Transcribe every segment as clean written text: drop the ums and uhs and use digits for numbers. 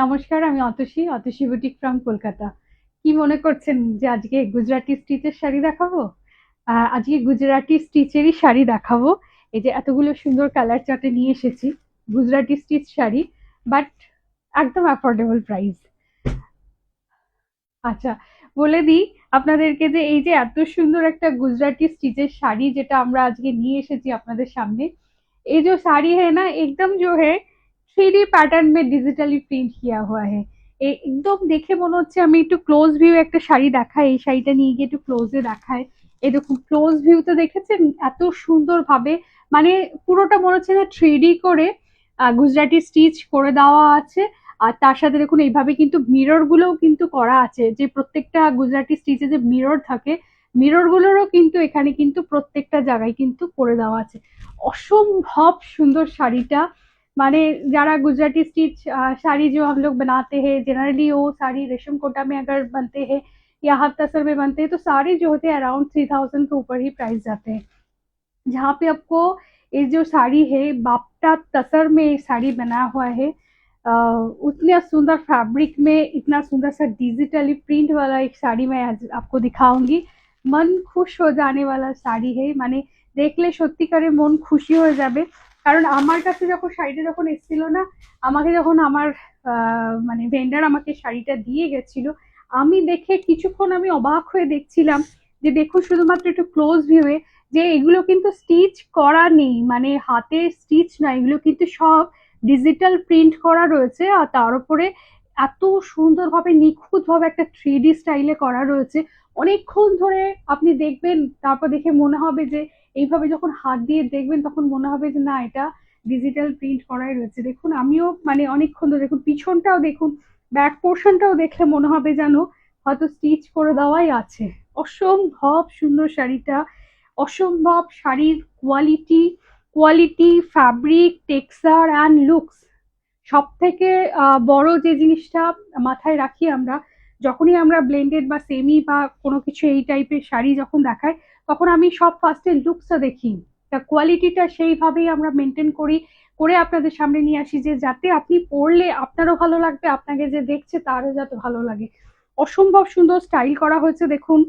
নমস্কার, আমি Atasi boutique from Kolkata. কি মনে করছেন যে আজকে গুজরাটি স্টিচের শাড়ি দেখাবো? আজকে গুজরাটি স্টিচেরই শাড়ি দেখাবো। এই যে এতগুলো সুন্দর কালার চার্টে নিয়ে এসেছি গুজরাটি স্টিচ শাড়ি, বাট একদম অ্যাফোর্ডেবল প্রাইস। আচ্ছা, বলে দিই আপনাদেরকে যে এই যে এত সুন্দর একটা गुजराती स्टिचेस শাড়ি যেটা আমরা আজকে নিয়ে এসেছি আপনাদের সামনে। ये जो साड़ी है ना एकदम जो है 3D पैटर्न में डिजिटली प्रिंट किया हुआ है। একদম দেখে মনে হচ্ছে আমি একটু ক্লোজ ভিউ একটা শাড়ি দেখাই, এই শাড়িটা নিয়ে গিয়ে একটু ক্লোজে দেখাই। এই দেখুন ক্লোজ ভিউতে দেখেছেন এত সুন্দর ভাবে, মানে পুরোটা মনে হচ্ছে না 3D করে গুজরাটি স্টিচ করে দেওয়া আছে। আর তার সাথে দেখুন এইভাবে কিন্তু মিরর গুলোও কিন্তু করা আছে, যে প্রত্যেকটা গুজরাটি স্টিচে যে মিরর থাকে, মিরর গুলোরও কিন্তু এখানে কিন্তু প্রত্যেকটা জায়গায় কিন্তু করে দেওয়া আছে। অসম্ভব সুন্দর শাড়িটা, মানে যারা गुजराती स्टिच साड़ी जो हम लोग बनाते हैं जनरली, वो साड़ी रेशम कोटा में अगर बनते हैं या हाथ तसर में बनते हैं तो साड़ी जो होते हैं अराउंड 3000 के ऊपर ही प्राइस जाते हैं। जहाँ पे आपको ये जो साड़ी है बाप्टा तसर में साड़ी बना हुआ है, उतने सुंदर फैब्रिक में इतना सुंदर सा डिजिटली प्रिंट वाला एक साड़ी मैं आज आपको दिखाऊंगी। मन खुश हो जाने वाला শাড়ি है, মানে দেখলে সত্যিকারে মন খুশি হয়ে যাবে। কারণ আমার কাছে যখন শাড়িটা যখন এসেছিল না, আমাকে যখন আমার মানে ভেন্ডার আমাকে শাড়িটা দিয়ে গেছিল, আমি দেখে কিছুক্ষণ আমি অবাক হয়ে দেখছিলাম যে দেখুন শুধুমাত্র একটু ক্লোজ ভিউয়ে যে এগুলো কিন্তু স্টিচ করা নেই, মানে হাতে স্টিচ না, এগুলো কিন্তু সব ডিজিটাল প্রিন্ট করা রয়েছে। আর তার উপরে এত সুন্দরভাবে নিখুঁতভাবে একটা 3D স্টাইলে করা রয়েছে। অনেকক্ষণ ধরে আপনি দেখবেন, তারপর দেখে মনে হবে যে এইভাবে যখন হাত দিয়ে দেখবেন তখন মনে হবে যে না, এটা ডিজিটাল প্রিন্ট করাই রয়েছে। দেখুন আমিও মানে অনেকক্ষণ ধরে দেখুন, পিছনটাও দেখুন, ব্যাক পোর্শনটাও দেখলে মনে হবে যেন হয়তো স্টিচ করে দেওয়াই আছে। অসম্ভব সুন্দর শাড়িটা, অসম্ভব শাড়ির quality, fabric, texture and looks. সব থেকে বড় যে জিনিসটা মাথায় রাখি আমরা, যখনই আমরা ব্লেন্ডেড বা সেমি বা কোনো কিছু এই টাইপের শাড়ি যখন দেখায়, তখন আমি সব ফার্স্টে লুকসটা দেখি, তা কোয়ালিটিটা সেইভাবেই আমরা মেনটেন করি, করে আপনাদের সামনে নিয়ে আসি যে যাতে আপনি পরলে আপনারও ভালো লাগবে, আপনাকে যে দেখছে তারও যাতে ভালো লাগে। অসম্ভব সুন্দর স্টাইল করা হয়েছে দেখুন।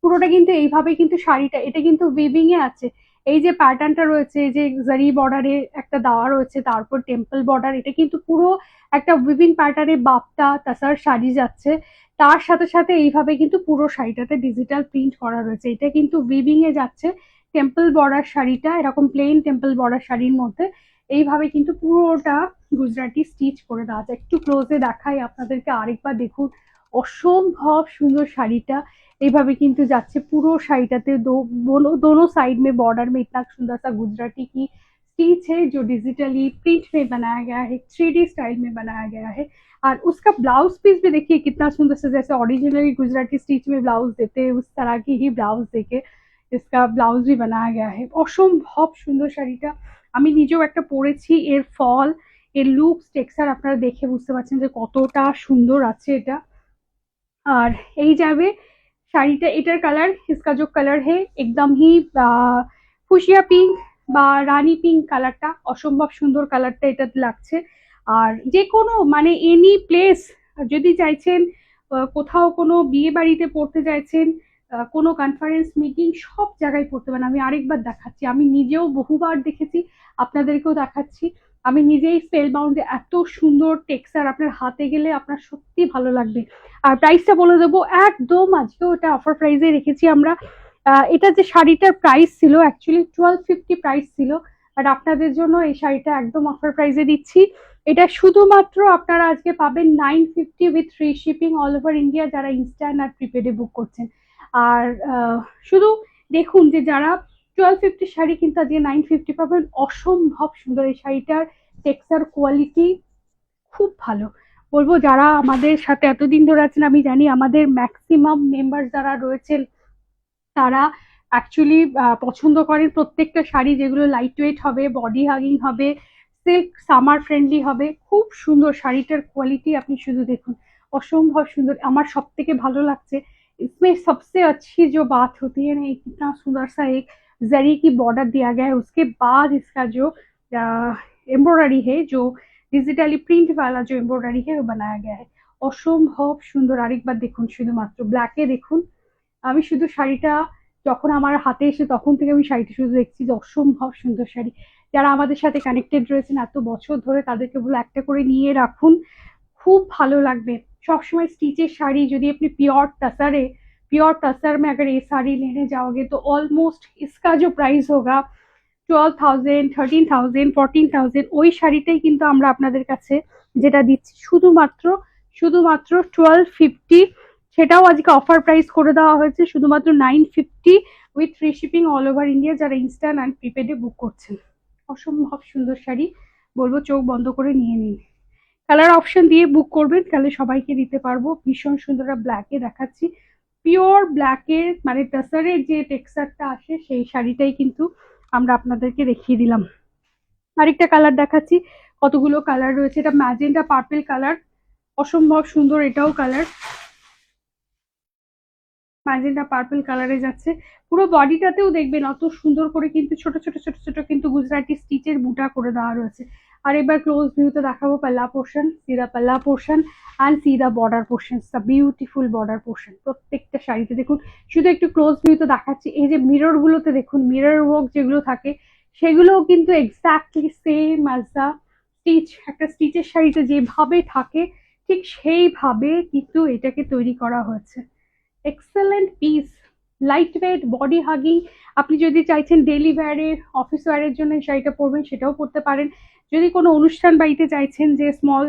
পুরোটা কিন্তু এইভাবে কিন্তু শাড়িটা, এটা কিন্তু উইভিং এ আছে। এই যে প্যাটার্নটা রয়েছে, এই যে জারি বর্ডারে একটা দেওয়া রয়েছে, তারপর টেম্পল বর্ডার, এটা কিন্তু পুরো একটা উইভিং প্যাটার্নে বাপ্তা তাসার শাড়ি যাচ্ছে। তার সাথে সাথে এইভাবে কিন্তু পুরো শাড়িটাতে ডিজিটাল প্রিন্ট করা রয়েছে, এটা কিন্তু উইভিং এ যাচ্ছে। টেম্পল বর্ডার শাড়িটা এরকম প্লেন টেম্পল বর্ডার শাড়ির মধ্যে এইভাবে কিন্তু পুরোটা গুজরাটি স্টিচ করে দেওয়া আছে। একটু ক্লোজে দেখাই আপনাদেরকে আরেকবার দেখুন। অসম্ভব সুন্দর শাড়িটা এইভাবে কিন্তু যাচ্ছে পুরো শাড়িটাতে। दोनों साइड में बॉर्डर में इतना सुंदर सा गुजराती की स्टीच है जो डिजिटली प्रिंट में बनाया गया है, 3D स्टाइल में बनाया गया है। और उसका ब्लाउज पीस भी देखिए कितना सुंदर से, जैसे ओरिजिनली गुजराती स्टिच में ब्लाउज देते हैं उस तरह की ही ब्लाउज देके इसका ব্লাউজ भी बनाया गया है। অসম্ভব সুন্দর শাড়িটা, আমি নিজেও একটা পরেছি, এর ফল, এর লুকস, টেক্সচার আপনারা দেখে বুঝতে পারছেন যে কতটা সুন্দর আছে এটা। और यही जावे শাড়িটা, এটার কালার, इसका जो कलर है एकदम ही ফুশিয়া পিঙ্ক বা রানী পিঙ্ক কালারটা, অসম্ভব সুন্দর কালারটা এটাতে লাগছে। আর যে কোনো মানে এনি প্লেস যদি চাইছেন, কোথাও কোনো বিয়ে বাড়িতে পড়তে চাইছেন, কোনো কনফারেন্স মিটিং, সব জায়গায় পড়তে পারেন। আমি আরেকবার দেখাচ্ছি, আমি নিজেও বহুবার দেখেছি, আপনাদেরকেও দেখাচ্ছি। আমি নিজেই স্পেল বাউন্ড, এত সুন্দর টেক্সচার, আপনার হাতে গেলে আপনার সত্যি ভালো লাগবে। আর প্রাইসটা বলে দেবো একদম, আজকেও এটা অফার প্রাইসে রেখেছি আমরা। এটা যে শাড়িটার প্রাইস ছিল অ্যাকচুয়ালি 1250 প্রাইস ছিল, বাট আপনাদের জন্য এই শাড়িটা একদম অফার প্রাইসে দিচ্ছি। এটা শুধুমাত্র আপনারা আজকে পাবেন 950 with free shipping all over India, যারা ইনস্ট্যান্ট আর প্রিপেডে বুক করছেন। আর শুধু দেখুন যে যারা 1250 শাড়ি কিন্তু আজকে 950 পাবেন। অসম্ভব সুন্দর এই শাড়িটার টেক্সচার, কোয়ালিটি খুব ভালো। বলবো যারা আমাদের সাথে এতদিন ধরে আছেন, আমি জানি আমাদের ম্যাক্সিমাম মেম্বার যারা রয়েছেন তারা অ্যাকচুয়ালি পছন্দ করেন প্রত্যেকটা শাড়ি যেগুলো লাইট ওয়েট হবে, বডি হাগিং হবে, সিল্ক সামার ফ্রেন্ডলি হবে। খুব সুন্দর শাড়িটার কোয়ালিটি আপনি শুধু দেখুন, অসম্ভব সুন্দর। আমার সব থেকে ভালো লাগছে, इसमें सबसे अच्छी जो बात होती है ना, इतना सुंदर सा एक जरी की बॉर्डर दिया गया है, उसके बाद इसका जो एम्ब्रॉयडरी है, जो डिजिटली प्रिंट वाला जो एम्ब्रॉयडरी है वो बनाया गया है। অসম্ভব সুন্দর। আরেকবার দেখুন, শুধুমাত্র ব্ল্যাকে দেখুন। আমি শুধু শাড়িটা যখন আমার হাতে এসে তখন থেকে আমি শাড়িটা শুধু দেখছি যে অসম্ভব সুন্দর শাড়ি। যারা আমাদের সাথে কানেক্টেড রয়েছেন এত বছর ধরে তাদেরকে বলে একটা করে নিয়ে রাখুন, खूब ভালো লাগবে। সবসময় স্টিচের শাড়ি যদি আপনি प्योर टसर में अगर ये साड़ी लेने जाओगे तो ऑलमोस्ट इसका जो प्राइस होगा 12,000, 13,000, 14,000, ওই শাড়িটাই কিন্তু আমরা আপনাদের কাছে যেটা দিচ্ছি শুধুমাত্র শুধুমাত্র 1250। সেটাও আজকে অফার প্রাইস করে দেওয়া হয়েছে শুধুমাত্র 950 with free shipping all over India, যারা ইনস্ট্যান্ট অ্যান্ড প্রিপেডে বুক করছেন। অসম্ভব সুন্দর শাড়ি, বলবো চোখ বন্ধ করে নিয়ে নিন। কালার অপশন দিয়ে বুক করবেন, তাহলে সবাইকে দিতে পারবো। ভীষণ সুন্দর ব্ল্যাকে দেখাচ্ছি, পিওর ব্ল্যাকের মানে টাসারের যে টেক্সচারটা আসে সেই শাড়িটাই কিন্তু আমরা আপনাদেরকে দেখিয়ে দিলাম। আরেকটা কালার দেখাচ্ছি, কতগুলো কালার রয়েছে। এটা ম্যাজেন্টা পার্পল কালার, অসম্ভব সুন্দর এটাও কালার। ম্যাজেন্টা পার্পল কালারে যাচ্ছে, পুরো বডিটাতেও দেখবেন অত সুন্দর করে কিন্তু ছোট ছোট ছোট ছোট কিন্তু গুজরাটি স্টিচের বুটা করে দেওয়া রয়েছে। আর এবার ক্লোজ ভিউতে দেখাবো পাল্লা পোর্শন, সিধা পাল্লা পোর্শন অ্যান্ড সিধা border portion, beautiful border portion প্রত্যেকটা শাড়িতে দেখুন। শুধু একটু ক্লোজ ভিউতে দেখাচ্ছি, এই যে মিরর গুলোতে দেখুন, মিরর ওয়ার্ক যেগুলো থাকে সেগুলোও কিন্তু exactly same as the stitch. একটা স্টিচের শাড়িতে যেভাবে থাকে ঠিক সেইভাবে কিন্তু এটাকে তৈরি করা হয়েছে। Excellent piece, light weight, body hugging. আপনি যদি চাইছেন ডেইলি ওয়্যারের, অফিস ওয়্যারের জন্য এই শাড়িটা পরবেন সেটাও পরতে পারেন। যদি কোনো অনুষ্ঠান বাড়িতে চাইছেন যে স্মল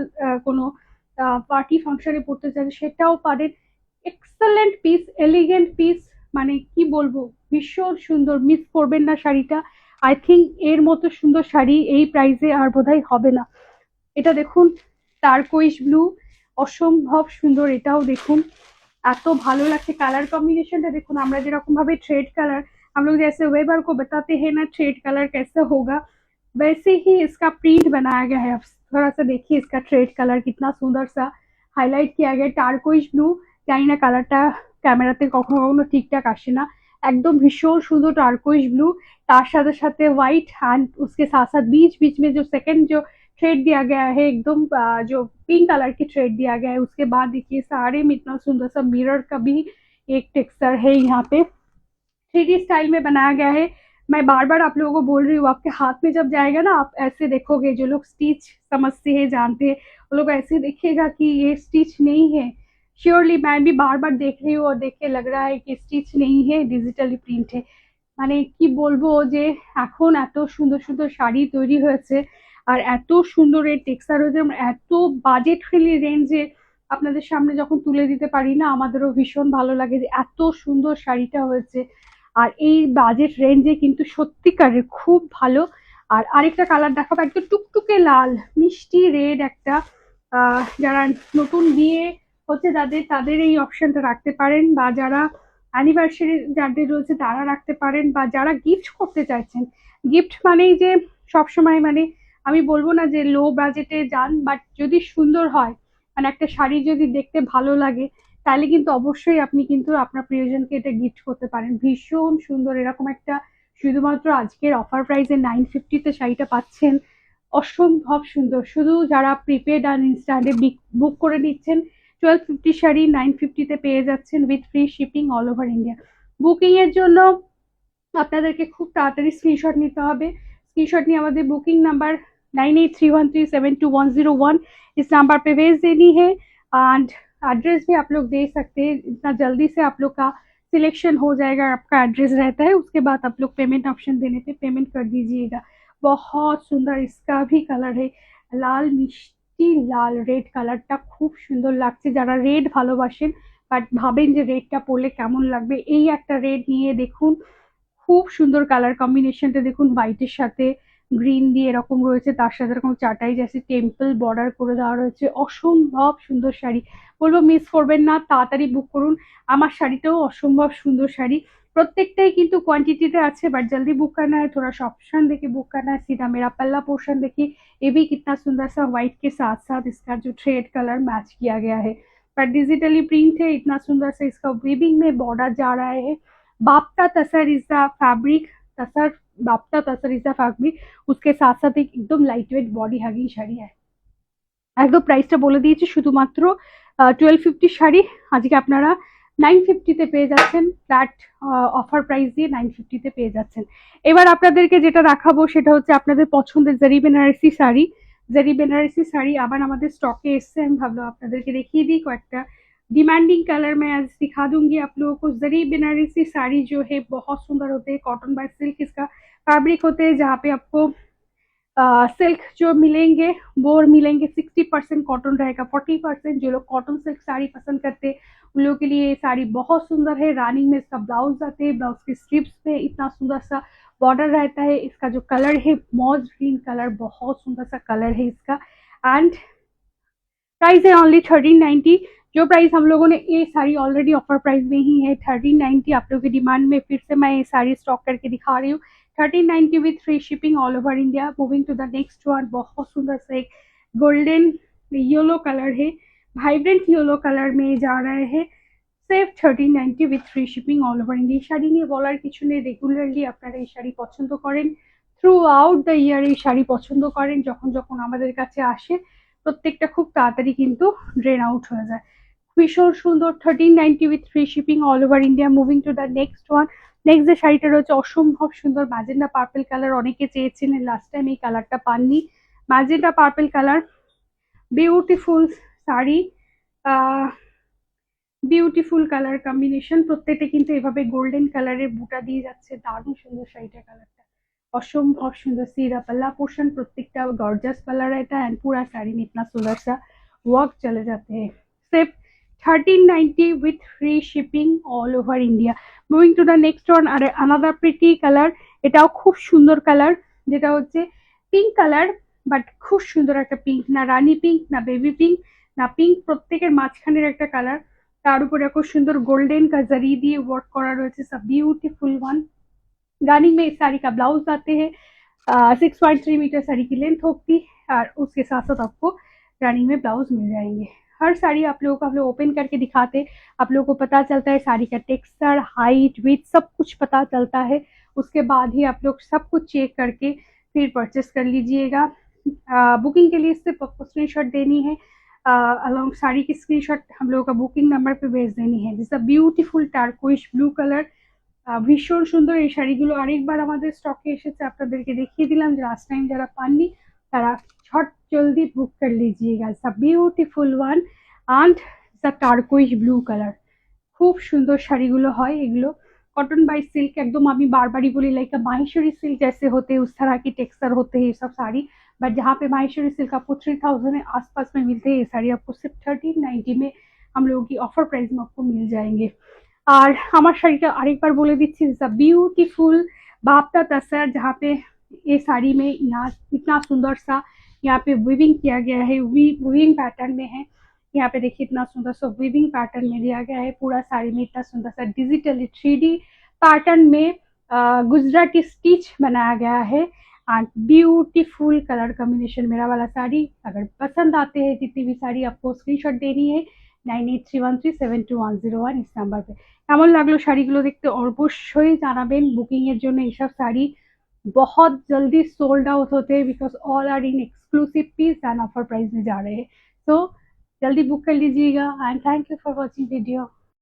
কোনো পার্টি ফাংশনে পরতে চান সেটাও পারেন। এক্সেলেন্ট পিস, এলিগেন্ট পিস, মানে কি বলবো, ভীষণ সুন্দর। মিস করবেন না শাড়িটা। আই থিঙ্ক এর মতো সুন্দর শাড়ি এই প্রাইসে আর বোধহয় হবে না। এটা দেখুন টারকোইশ ব্লু, অসম্ভব সুন্দর। এটাও দেখুন এত ভালো লাগছে। কালার कॉम्बिनेशनটা দেখুন, আমরা যেরকম ভাবে थ्रेड कलर हम लोग जैसे वेबर को बताते हैं ना थ्रेड कलर कैसे होगा, वैसे ही इसका प्रिंट बनाया गया है। आप थोड़ा सा देखिए इसका थ्रेड कलर कितना सुंदर सा हाईलाइट किया गया है। টারকোইশ ব্লু, জানি না কালারটা ক্যামেরাতে কখনো কখনো ঠিকঠাক আসে না, একদম ভীষণ সুন্দর টারকোইশ ব্লू। তার সাথে সাথে হোয়াইট एंड उसके साथ साथ बीच बीच में जो सेकंड जो थ्रेड दिया गया है एकदम जो पिंक कलर की थ्रेड दिया गया है। उसके बाद देखिए साड़ी में इतना सुंदर सा मिरर का भी एक टेक्सचर है यहाँ पे, 3D स्टाइल में बनाया गया है। मैं बार बार आप लोगों को बोल रही हूँ, आपके हाथ में जब जाएगा ना आप ऐसे देखोगे, जो लोग स्टिच समझते हैं जानते हैं वो लोग ऐसे देखेगा कि ये स्टिच नहीं है। श्योरली मैं भी बार बार देख रही हूँ और देख के लग रहा है कि स्टिच नहीं है, ডিজিটালি প্রিন্ট है। মানে কি বলবো যে এখন এত সুন্দর সুন্দর শাড়ি তৈরি হয়েছে আর এত সুন্দর এর টেক্সচার হয়েছে, এত বাজেট ফ্রেন্ডলি রেঞ্জে আপনাদের সামনে যখন তুলে দিতে পারি না আমাদেরও ভীষণ ভালো লাগে যে এত সুন্দর শাড়িটা হয়েছে। আর এই বাজেট রেঞ্জে কিন্তু সত্যিকারের খুব ভালো। আর আরেকটা কালার দেখাবো, একদম টুকটুকে লাল মিষ্টি রেড একটা। যারা নতুন বিয়ে হচ্ছে তাদের তাদের এই অপশনটা রাখতে পারেন, বা যারা অ্যানিভার্সারি যাদের রয়েছে তারা রাখতে পারেন, বা যারা গিফট করতে চাইছেন। গিফট মানেই যে সবসময় মানে আমি বলবো না যে লো বাজেটে যান, বাট যদি সুন্দর হয় মানে একটা শাড়ি যদি দেখতে ভালো লাগে তাহলে কিন্তু অবশ্যই আপনি কিন্তু আপনার প্রিয়জনকে এটা গিফট করতে পারেন। ভীষণ সুন্দর এরকম একটা, শুধুমাত্র আজকের অফার প্রাইসে 950-তে শাড়িটা পাচ্ছেন। অসম্ভব সুন্দর। শুধু যারা প্রিপেড আর ইনস্ট্যান্টে বুক করে নিচ্ছেন 1250 শাড়ি 950-তে পেয়ে যাচ্ছেন with free shipping all over India. Booking এর জন্য আপনাদেরকে খুব তাড়াতাড়ি স্ক্রিনশট নিতে হবে। स्क्रीनशॉट नहीं हमारे बुकिंग नंबर 9831372101 इस नंबर पे भेज देनी है। एंड एड्रेस भी आप लोग दे सकते हैं, इतना जल्दी से आप लोग का सिलेक्शन हो जाएगा। आपका एड्रेस रहता है, उसके बाद आप लोग पेमेंट ऑप्शन देने पे पेमेंट कर दीजिएगा। बहुत सुंदर इसका भी कलर है, लाल मिष्टी लाल রেড কালারটা খুব সুন্দর লাগছে। যারা রেড ভালোবাসেন বাট ভাবেন যে রেডটা পরলে কেমন লাগবে, এই একটা রেড নিয়ে দেখুন। খুব সুন্দর কালার কম্বিনেশনটা দেখুন, হোয়াইটের সাথে গ্রিন দিয়ে এরকম রয়েছে, তার সাথে এরকম চাটাই জাসি টেম্পল বর্ডার করে দেওয়া রয়েছে। অসম্ভব সুন্দর শাড়ি, বলবো মিস করবেন না, তাড়াতাড়ি বুক করুন। আমার শাড়িটাও অসম্ভব সুন্দর শাড়ি, प्रत्येकटाई किंतु क्वांटिटीতে আছে, बट जल्दी बुक करना है, थोड़ा सा ऑप्शन देखिए बुक करना है। सीधा मेरा पल्ला पोर्शन देखिए, ये भी कितना सुंदर सा व्हाइट के साथ साथ इसका जो थ्रेड कलर मैच किया गया है, पर डिजिटली प्रिंट है। इतना सुंदर सा इसका वीविंग में बॉर्डर जा रहा है। Bapta tussar is the fabric, tussar Bapta tussar is the fabric. उसके साथ साथ एक एकदम lightweight body hugging sari है। একদম প্রাইসটা বলে দিয়েছি, শুধুমাত্র 1250 শাড়ি আজকে আপনারা 950 তে পেয়ে যাচ্ছেন। ফ্ল্যাট অফার প্রাইস দিয়ে 950 তে পেয়ে যাচ্ছেন। এবার আপনাদেরকে যেটা দেখাবো সেটা হচ্ছে আপনাদের পছন্দের জারি বেনারসি শাড়ি। জারি বেনারসি শাড়ি আবার আমাদের স্টকে एसছে, আমি ভাবলাম আপনাদেরকে দেখিয়ে দিই कয়েকটা डिमांडिंग कलर में आज दिखा दूंगी आप लोगों को। जरी बनारसी साड़ी जो है बहुत सुंदर होते हैं, कॉटन बाय सिल्क इसका फैब्रिक होते हैं, जहाँ पे आपको सिल्क जो मिलेंगे वो मिलेंगे 60% कॉटन रहेगा, 40% जो लोग कॉटन सिल्क साड़ी पसंद करते हैं उन लोगों के लिए ये साड़ी बहुत सुंदर है। रानी में इसका ब्लाउज आते हैं, ब्लाउज के स्ट्रिप्स पे इतना सुंदर सा बॉर्डर रहता है। इसका जो कलर है मॉज ग्रीन कलर, बहुत सुंदर सा कलर है इसका। एंड प्राइस है ओनली 1390। जो प्राइस हम लोगों ने, ये साड़ी ऑलरेडी ऑफर प्राइस में ही है 1390। आप लोगों की डिमांड में फिर से मैं ये साड़ी स्टॉक करके दिखा रही हूँ 1390 with free shipping all over India. Moving to the next one, बहुत सुंदर सा एक गोल्डन येलो कलर है, वाइब्रेंट येलो कलर में जा रहे हैं safe 1390 with free shipping all over India. Sari নিয়ে বলার কিছু নেই, রেগুলারলি আপনারা এই শাড়ি পছন্দ করেন, থ্রু আউট দ্য ইয়ার এই শাড়ি পছন্দ করেন, যখন যখন আমাদের কাছে আসে প্রত্যেকটা খুব তাড়াতাড়ি কিন্তু ড্রেন আউট হয়ে যায়। ভীষণ সুন্দর 1390 with free shipping all over India. Moving to the next one. Next যে শাড়িটা রয়েছে অসম্ভব সুন্দর ম্যাজেন্ডা পার্পল কালার, অনেকে চেয়েছিলেন, লাস্ট টাইম এই কালারটা পাননি। Magenta purple colour, beautiful sari, beautiful colour combination, প্রত্যেকটা কিন্তু এভাবে গোল্ডেন কালারের বুটা দিয়ে যাচ্ছে, দারুণ সুন্দর শাড়িটার কালারটা, असंभव सुंदर सीरा पल्ला पोर्शन, प्रत्येकटा गॉर्जियस कलर रहता है एंड पूरा साड़ी में इतना सुंदर सा वर्क चले जाते हैं। सिर्फ 1390 with free shipping all over India. Moving to the next one, আর আনাদার প্রিটি কালার, এটাও খুব সুন্দর কালার, যেটা হচ্ছে পিঙ্ক কালার, বাট খুব সুন্দর একটা পিঙ্ক, না রানী পিঙ্ক না বেবি পিঙ্ক না পিঙ্ক, প্রত্যেকের মাঝখানের একটা কালার, তার উপরে খুব সুন্দর গোল্ডেন का जरी দিয়ে ওয়ার্ক করা রয়েছে, সব বিউটিফুল ওয়ান। गानी में इस साड़ी का ब्लाउज आते हैं, 6.3 मीटर साड़ी की लेंथ होगी और उसके साथ साथ आपको रानी में ब्लाउज मिल जाएंगे। हर साड़ी आप लोगों को हम लोग ओपन करके दिखाते हैं, आप लोगों को पता चलता है साड़ी का टेक्सचर, हाइट, वेट सब कुछ पता चलता है। उसके बाद ही आप लोग सब कुछ चेक करके फिर परचेस कर लीजिएगा। बुकिंग के लिए सिर्फ आपको स्क्रीनशॉट देनी है, अलॉन्ग साड़ी की स्क्रीनशॉट हम लोगों का बुकिंग नंबर पे भेज देनी है। This a beautiful turquoise blue colour, ভীষণ সুন্দর এই শাড়িগুলো আরেকবার আমাদের স্টকে এসেছে, আপনাদেরকে দেখিয়ে দিলাম, যে লাস্ট টাইম যারা পাননি তারা ঝট জলদি বুক कर लीजिएगा। It's a beautiful one and it's a turquoise blue colour. খুব সুন্দর শাড়িগুলো হয় এগুলো, कॉटन बाय सिल्क, एकदम আমি बार-बार बोली लाइक माहेश्वरी सिल्क जैसे होते हैं उस तरह की टेक्सचर होते हैं ये सब साड़ी। बट जहाँ पे माहेश्वरी सिल्क आपको 3000 आसपास में मिलते हैं, ये साड़ी आपको सिर्फ 1390 में हम लोगों की ऑफर प्राइस में आपको मिल जाएंगे। আর আমার শাড়িটা আরেকবার বলে দিচ্ছি, इट्स अ ब्यूटीफुल बाप्ता तसर, जहाँ पे ये साड़ी में यहाँ इतना सुंदर सा यहाँ पे वीविंग किया गया है, वीविंग पैटर्न में है। यहाँ पे देखिए इतना सुंदर सा वीविंग पैटर्न में दिया गया है, पूरा साड़ी में इतना सुंदर सा डिजिटली 3D पैटर्न में गुजराती स्टिच बनाया गया है एंड ब्यूटीफुल कलर कॉम्बिनेशन। मेरा वाला साड़ी अगर पसंद आते हैं जितनी भी साड़ी, आपको स्क्रीनशॉट देनी है 9831372101 इस নাম্বার पे। কেমন লাগলো শাড়িগুলো দেখতে অবশ্যই জানাবেন। বুকিং এর জন্য এইসব শাড়ি बहुत जल्दी सोल्ड आउट होते हैं because all are in exclusive piece and offer price में जा रहे हैं। तो जल्दी बुक कर लीजिएगा and thank you for watching video.